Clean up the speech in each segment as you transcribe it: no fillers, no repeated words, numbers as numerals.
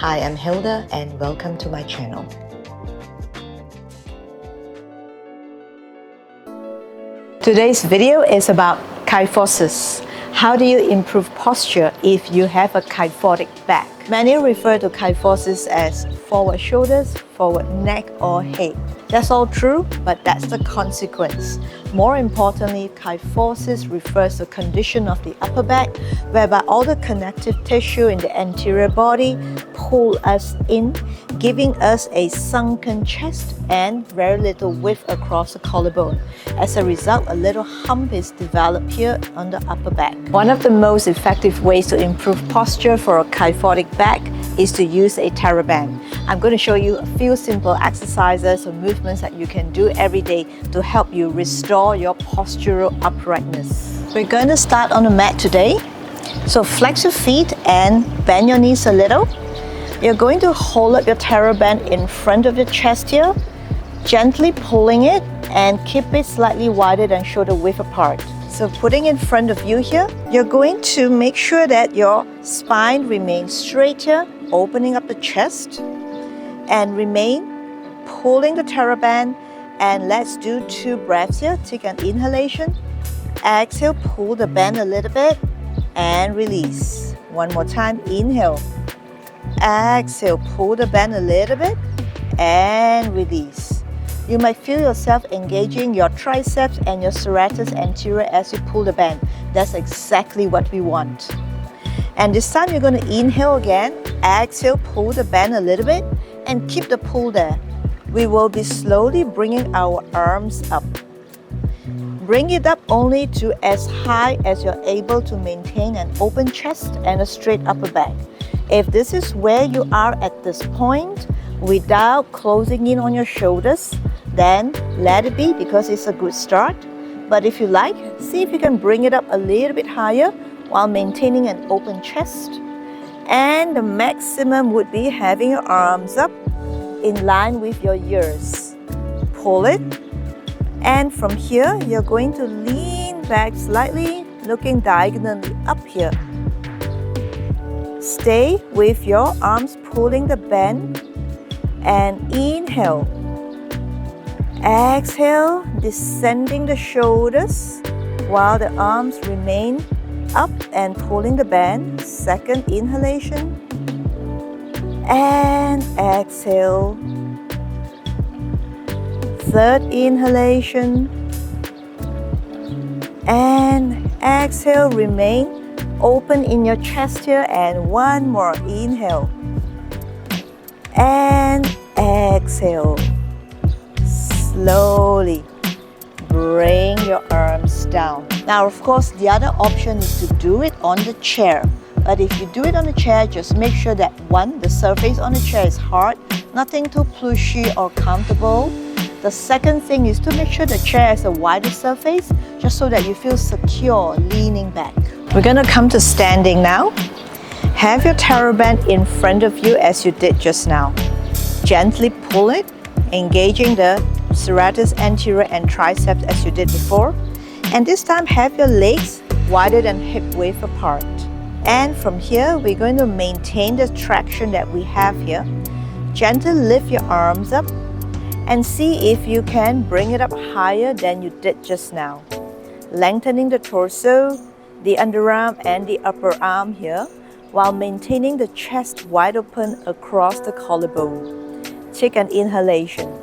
Hi, I'm Hilda and welcome to my channel. Today's video is about kyphosis. How do you improve posture if you have a kyphotic back? Many refer to kyphosis as forward shoulders, forward neck, or head. That's all true, but that's the consequence. More importantly, kyphosis refers to a condition of the upper back whereby all the connective tissue in the anterior body pull us in, giving us a sunken chest and very little width across the collarbone. As a result, a little hump is developed here on the upper back. One of the most effective ways to improve posture for a kyphotic back is to use a theraband. I'm going to show you a few simple exercises or movements that you can do every day to help you restore your postural uprightness. We're going to start on the mat today. So flex your feet and bend your knees a little. You're going to hold up your theraband in front of your chest here, gently pulling it and keep it slightly wider than shoulder width apart. So putting in front of you here, you're going to make sure that your spine remains straight here, opening up the chest and remain pulling the theraband. And let's do 2 breaths here. Take an inhalation, exhale, pull the band a little bit and release. One more time, inhale, exhale, pull the band a little bit and release. You might feel yourself engaging your triceps and your serratus anterior as you pull the band. That's exactly what we want. And this time you're going to inhale again, exhale, pull the band a little bit and keep the pull there. We will be slowly bringing our arms up. Bring it up only to as high as you're able to maintain an open chest and a straight upper back. If this is where you are at this point, without closing in on your shoulders, then let it be because it's a good start. But if you like, see if you can bring it up a little bit higher while maintaining an open chest. And the maximum would be having your arms up in line with your ears. Pull it. And from here, you're going to lean back slightly, looking diagonally up here. Stay with your arms pulling the band and inhale. Exhale, descending the shoulders while the arms remain up and pulling the band. Second inhalation and exhale. Third inhalation and exhale. Remain open in your chest here and one more inhale and exhale. Slowly bring your arms down. Now, of course, the other option is to do it on the chair. But if you do it on the chair, just make sure that one, the surface on the chair is hard, nothing too plushy or comfortable. The second thing is to make sure the chair has a wider surface, just so that you feel secure leaning back. We're going to come to standing now. Have your theraband in front of you as you did just now. Gently pull it, engaging the serratus anterior and triceps as you did before. And this time have your legs wider than hip width apart. And from here, we're going to maintain the traction that we have here. Gently lift your arms up and see if you can bring it up higher than you did just now. Lengthening the torso, the underarm and the upper arm here, while maintaining the chest wide open across the collarbone. Take an inhalation.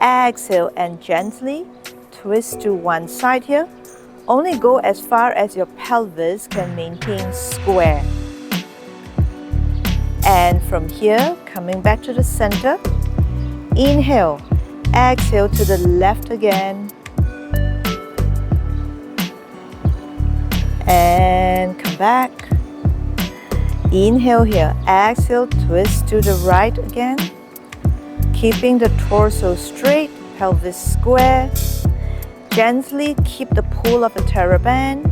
Exhale and gently twist to one side here. Only go as far as your pelvis can maintain square. And from here, coming back to the center, inhale, exhale to the left again. And come back. Inhale here, exhale, twist to the right again. Keeping the torso straight, pelvis square. Gently keep the pull of the theraband.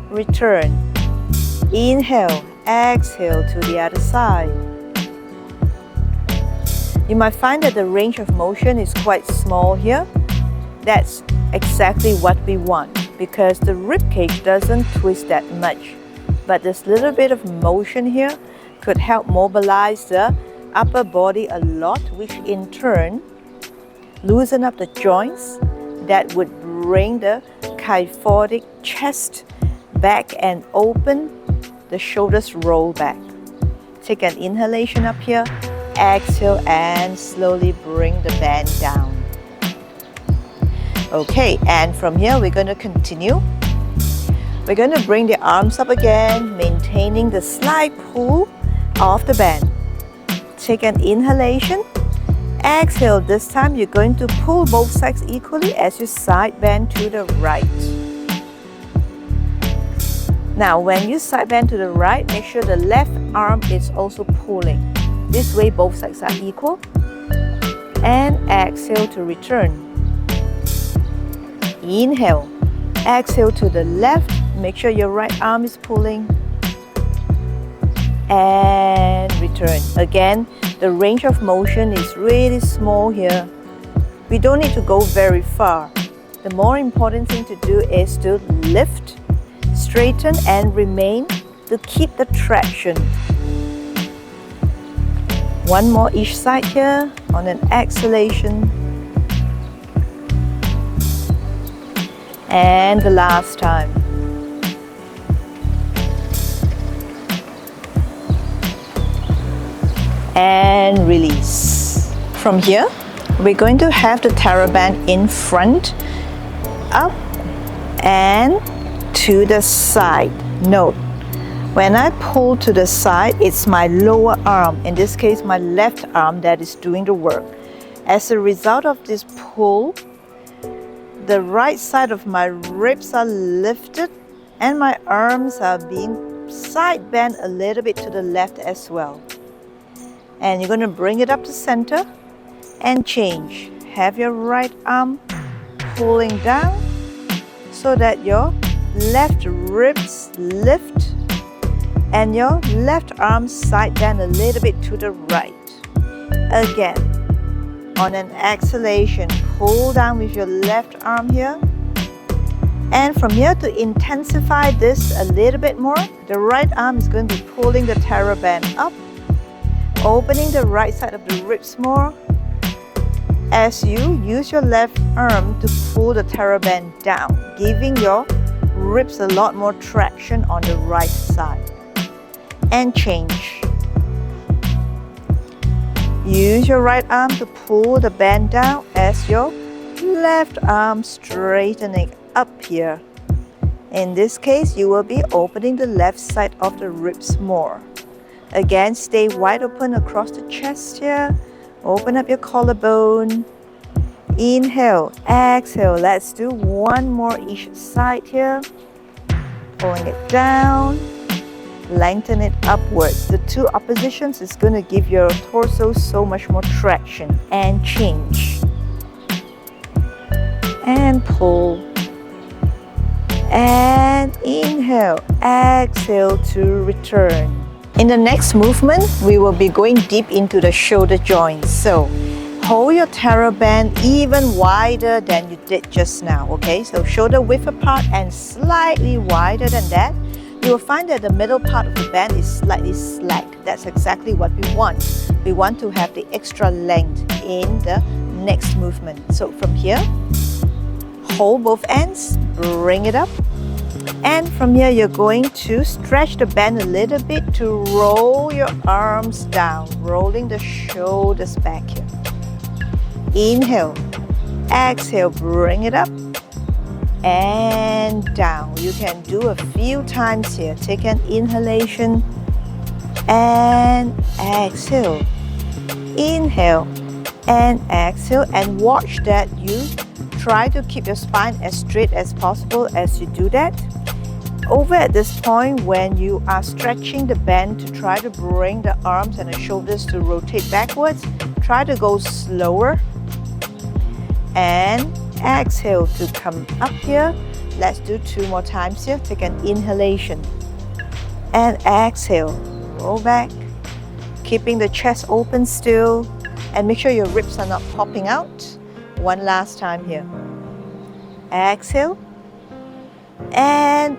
Return. Inhale, exhale to the other side. You might find that the range of motion is quite small here. That's exactly what we want because the ribcage doesn't twist that much. But this little bit of motion here could help mobilize the upper body a lot, which in turn loosen up the joints that would bring the kyphotic chest back and open. The shoulders roll back. Take an inhalation up here, exhale and slowly bring the band down. Okay, and from here we're going to continue. We're going to bring the arms up again, maintaining the slight pull of the band. Take an inhalation, exhale. This time you're going to pull both sides equally as you side bend to the right. Now when you side bend to the right, make sure the left arm is also pulling. This way both sides are equal. And exhale to return. Inhale, exhale to the left. Make sure your right arm is pulling. And return. Again, the range of motion is really small here. We don't need to go very far. The more important thing to do is to lift, straighten and remain to keep the traction. One more each side here on an exhalation. And the last time. And release. From here, we're going to have the theraband in front, up and to the side. Note, when I pull to the side, it's my lower arm, in this case my left arm, that is doing the work. As a result of this pull, the right side of my ribs are lifted and my arms are being side bent a little bit to the left as well. And you're going to bring it up to center and change. Have your right arm pulling down so that your left ribs lift and your left arm side bend a little bit to the right. Again, on an exhalation, pull down with your left arm here. And from here, to intensify this a little bit more, the right arm is going to be pulling the theraband up, opening the right side of the ribs more as you use your left arm to pull the theraband down, giving your ribs a lot more traction on the right side. And change. Use your right arm to pull the band down as your left arm straightening up here. In this case, you will be opening the left side of the ribs more. Again, stay wide open across the chest here. Open up your collarbone. Inhale, exhale. Let's do one more each side here. Pulling it down. Lengthen it upwards. The two oppositions is going to give your torso so much more traction. And change. And pull. And inhale. Exhale to return. In the next movement, we will be going deep into the shoulder joints. So hold your theraband even wider than you did just now, okay? So shoulder width apart and slightly wider than that. You will find that the middle part of the band is slightly slack. That's exactly what we want. We want to have the extra length in the next movement. So from here, hold both ends, bring it up. And from here, you're going to stretch the band a little bit to roll your arms down, rolling the shoulders back here. Inhale, exhale, bring it up and down. You can do a few times here. Take an inhalation and exhale. Inhale and exhale, and watch that you try to keep your spine as straight as possible as you do that. Over at this point, when you are stretching the band to try to bring the arms and the shoulders to rotate backwards, try to go slower. And exhale to come up here. Let's do two more times here. Take an inhalation and exhale. Roll back, keeping the chest open still, and make sure your ribs are not popping out. One last time here. Exhale and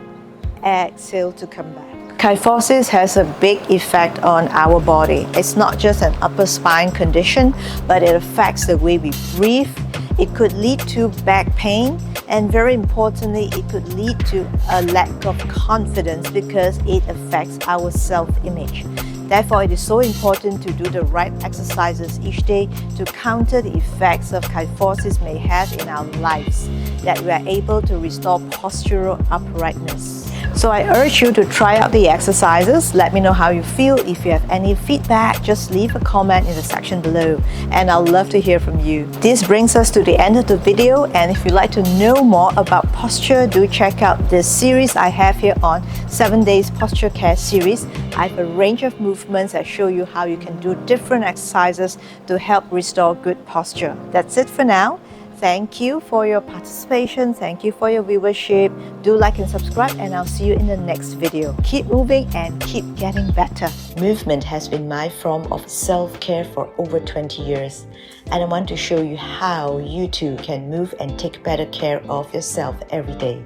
exhale to come back. Kyphosis has a big effect on our body. It's not just an upper spine condition, but it affects the way we breathe. It could lead to back pain, and very importantly, it could lead to a lack of confidence because it affects our self-image. Therefore, it is so important to do the right exercises each day to counter the effects of kyphosis may have in our lives, that we are able to restore postural uprightness. So I urge you to try out the exercises. Let me know how you feel. If you have any feedback, just leave a comment in the section below, and I'd love to hear from you. This brings us to the end of the video, and if you'd like to know more about posture, do check out this series I have here on 7 Days Posture Care series. I have a range of movements that show you how you can do different exercises to help restore good posture. That's it for now. Thank you for your participation. Thank you for your viewership. Do like and subscribe, and I'll see you in the next video. Keep moving and keep getting better. Movement has been my form of self-care for over 20 years. And I want to show you how you too can move and take better care of yourself every day.